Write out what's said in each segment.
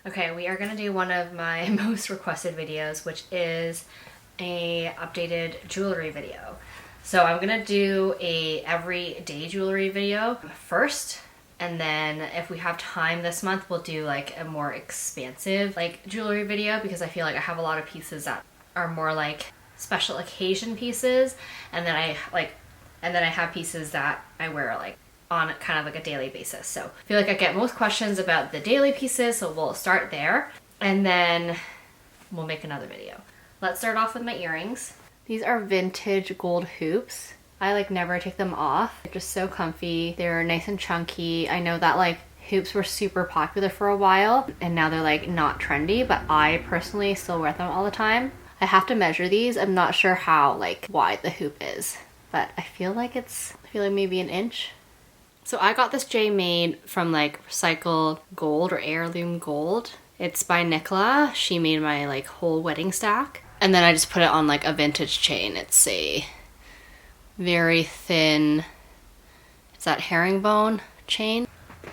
Okay, we are gonna do one of my most requested videos, which is a updated jewelry video. So I'm gonna do a everyday jewelry video first, and then if we have time this month, we'll do like a more expansive like jewelry video, because I feel like I have a lot of pieces that are more like special occasion pieces, and then I have pieces that I wear like on kind of like a daily basis. So I feel like I get most questions about the daily pieces, so we'll start there and then we'll make another video. Let's start off with my earrings. These are vintage gold hoops. I like never take them off. They're just so comfy. They're nice and chunky. I know that like hoops were super popular for a while and now they're like not trendy, but I personally still wear them all the time. I have to measure these. I'm not sure how like wide the hoop is, but I feel like maybe an inch. So I got this J made from like recycled gold or heirloom gold. It's by Nicola. She made my like whole wedding stack. And then I just put it on like a vintage chain. It's a very thin, it's that herringbone chain.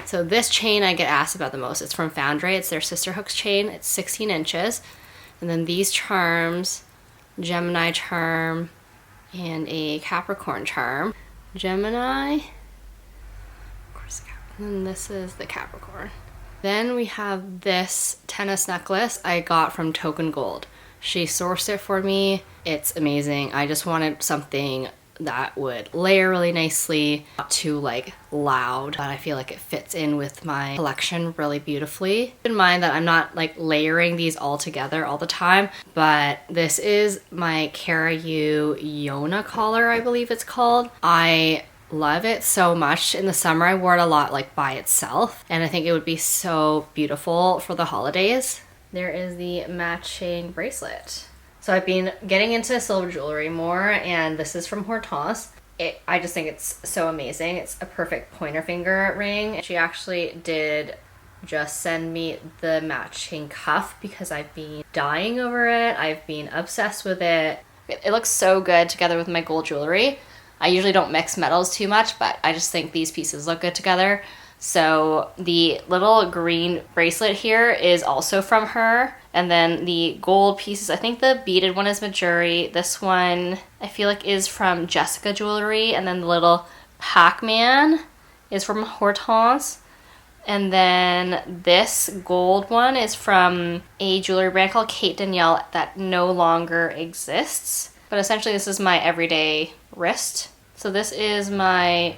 So this chain I get asked about the most. It's from Foundrae. It's their sister hooks chain. It's 16 inches. And then these charms, Gemini charm and a Capricorn charm. Gemini. And this is the Capricorn. Then we have this tennis necklace I got from Tokengold. She sourced it for me. It's amazing. I just wanted something that would layer really nicely, not too like loud, but I feel like it fits in with my collection really beautifully. Keep in mind that I'm not like layering these all together all the time, but this is my Cartier Yona collar, I believe it's called. I love it so much. In the summer I wore it a lot like by itself, and I think it would be so beautiful for the holidays. There is the matching bracelet. So I've been getting into silver jewelry more, and this is from Hortense. I just think it's so amazing. It's a perfect pointer finger ring. She actually did just send me the matching cuff because I've been dying over it. I've been obsessed with it. It looks so good together with my gold jewelry. I usually don't mix metals too much, but I just think these pieces look good together. So the little green bracelet here is also from her. And then the gold pieces, I think the beaded one is Mejuri. This one I feel like is from Jessica Jewelry. And then the little Pacman is from Hortense. And then this gold one is from a jewelry brand called Kate Danielle that no longer exists. But essentially this is my everyday wrist. So this is my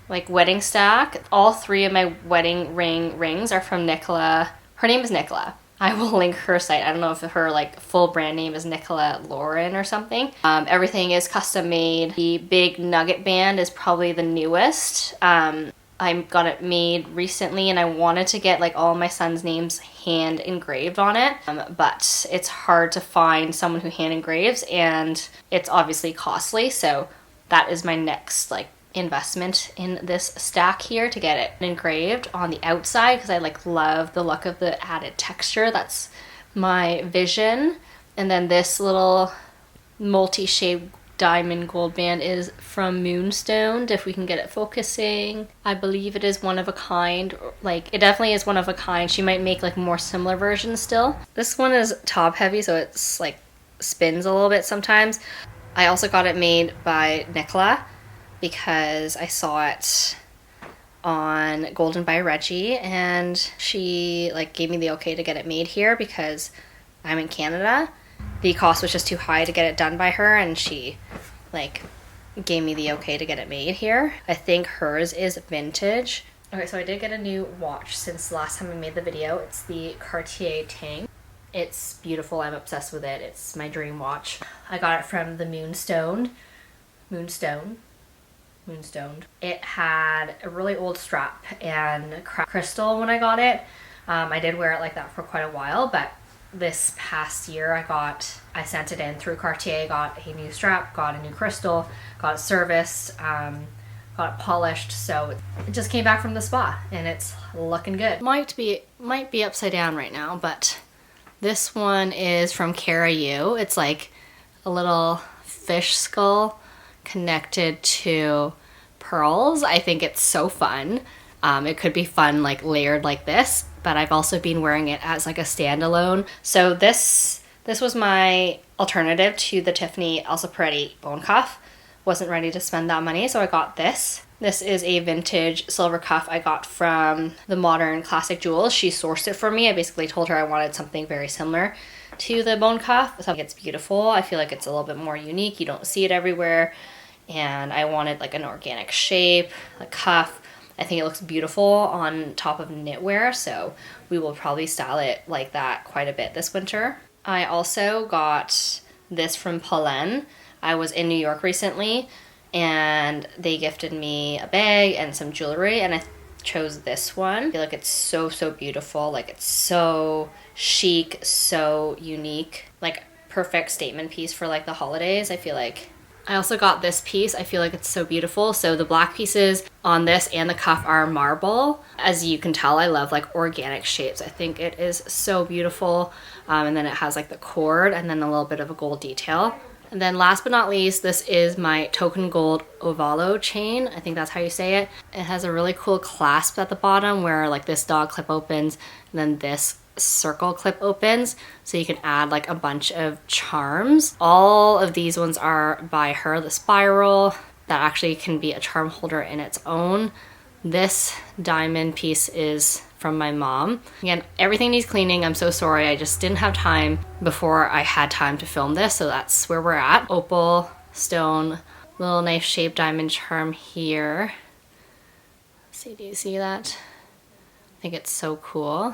like wedding stack. All three of my wedding rings are from Nicola. Her name is Nicola. I will link her site. I don't know if her like full brand name is Nicola Lauren or something. Everything is custom made. The big nugget band is probably the newest. I got it made recently and I wanted to get like all my son's names hand engraved on it, but it's hard to find someone who hand engraves and it's obviously costly, so that is my next like investment in this stack here, to get it engraved on the outside because I like love the look of the added texture. That's my vision. And then this little multi-shade diamond gold band is from Moonstoned, if we can get it focusing. I believe it is one of a kind. Like it definitely is one of a kind. She might make like more similar versions still. This one is top heavy, so it's like spins a little bit sometimes. I also got it made by Nicola because I saw it on Golden by Reggie and she like gave me the okay to get it made here because I'm in Canada. The cost was just too high to get it done by her, and she like gave me the okay to get it made here. I think hers is vintage. Okay, so I did get a new watch since the last time I made the video. It's the Cartier Tang. It's beautiful. I'm obsessed with it. It's my dream watch. I got it from the Moonstoned. It had a really old strap and crystal when I got it. I did wear it like that for quite a while, but this past year I sent it in through Cartier, got a new strap, got a new crystal, got it serviced, got it polished, so it just came back from the spa and it's looking good. Might be upside down right now, but this one is from Cartier. It's like a little fish skull connected to pearls. I think it's so fun. It could be fun like layered like this, but I've also been wearing it as like a standalone. So this was my alternative to the Tiffany Elsa Peretti bone cuff. Wasn't ready to spend that money, so I got this. This is a vintage silver cuff I got from the Modern Classic Jewels. She sourced it for me. I basically told her I wanted something very similar to the bone cuff. I think it's beautiful. I feel like it's a little bit more unique. You don't see it everywhere. And I wanted like an organic shape, a cuff. I think it looks beautiful on top of knitwear, so we will probably style it like that quite a bit this winter. I also got this from Pacman. I was in New York recently and they gifted me a bag and some jewelry, and I chose this one. I feel like it's so beautiful. Like, it's so chic, so unique, like perfect statement piece for like the holidays, I feel like. I also got this piece. I feel like it's so beautiful. So the black pieces on this and the cuff are marble. As you can tell, I love like organic shapes. I think it is so beautiful. And then it has like the cord and then a little bit of a gold detail. And then last but not least, this is my Tokengold ovalo chain. I think that's how you say it. It has a really cool clasp at the bottom where like this dog clip opens and then this circle clip opens, so you can add like a bunch of charms. All of these ones are by her. The spiral, that actually can be a charm holder in its own. This diamond piece is from my mom. Again, everything needs cleaning. I'm so sorry. I just didn't have time before I had time to film this, so that's where we're at. Opal, stone, little knife shaped diamond charm here. Let's see, do you see that? I think it's so cool.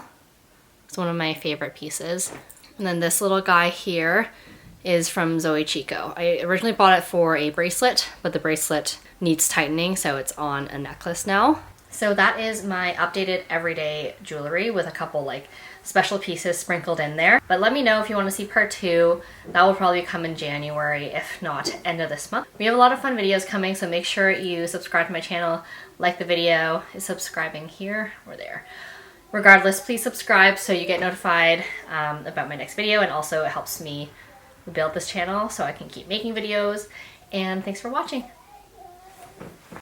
It's one of my favorite pieces. And then this little guy here is from Zoe Chico. I originally bought it for a bracelet, but the bracelet needs tightening, so it's on a necklace now. So that is my updated everyday jewelry with a couple like special pieces sprinkled in there. But let me know if you want to see part 2. That will probably come in January, if not end of this month. We have a lot of fun videos coming, so make sure you subscribe to my channel, like the video. Is subscribing here or there? Regardless, please subscribe so you get notified about my next video, and also it helps me build this channel so I can keep making videos. And thanks for watching.